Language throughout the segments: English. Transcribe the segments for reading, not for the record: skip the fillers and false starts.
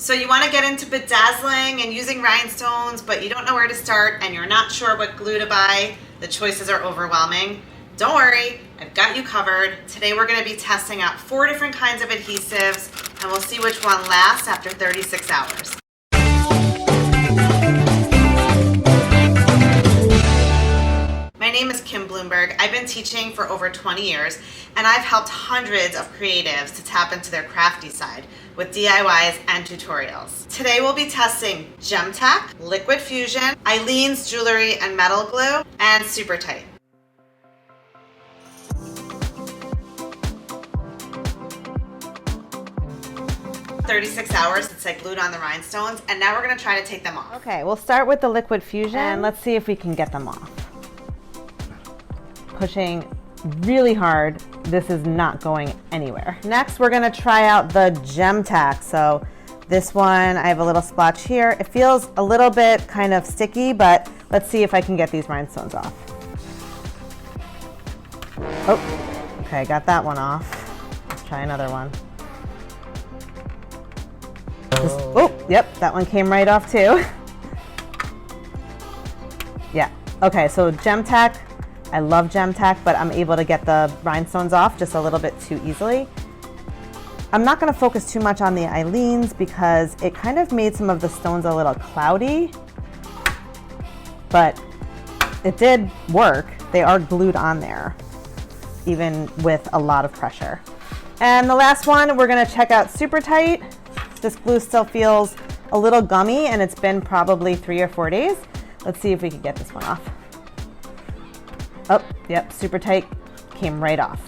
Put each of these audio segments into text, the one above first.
So you want to get into bedazzling and using rhinestones, but you don't know where to start and you're not sure what glue to buy. The choices are overwhelming. Don't worry, I've got you covered. Today we're going to be testing out 4 different kinds of adhesives and we'll see which one lasts after 36 hours. My name is Kim Bloomberg. I've been teaching for over 20 years and I've helped hundreds of creatives to tap into their crafty side with DIYs and tutorials. Today we'll be testing Gem Tack, Liquid Fusion, Eileen's Jewelry and Metal Glue, and Super Tight. "36 hours since I glued on the rhinestones, and now we're going to try to take them off." Okay, we'll start with the Liquid Fusion and let's see if we can get them off. Pushing really hard, this is not going anywhere. Next, we're gonna try out the Gem Tack. So this one, I have a little splotch here. It feels a little bit kind of sticky, but let's see if I can get these rhinestones off. Oh, okay, got that one off. Let's try another one. Oh, yep, that one came right off too. Yeah, okay, so Gem Tack, I love Gem Tack, but I'm able to get the rhinestones off just a little bit too easily. I'm not gonna focus too much on the Eileen's because it kind of made some of the stones a little cloudy, but it did work. They are glued on there, even with a lot of pressure. And the last one, we're gonna check out Super Tight. This glue still feels a little gummy and it's been probably 3 or 4 days. Let's see if we can get this one off. Oh, yep, Super Tight came right off.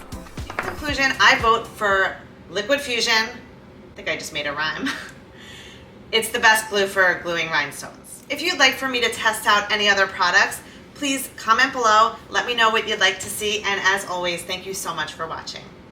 In conclusion, I vote for Liquid Fusion. I think I just made a rhyme. It's the best glue for gluing rhinestones. If you'd like for me to test out any other products, please comment below. Let me know what you'd like to see. And as always, thank you so much for watching.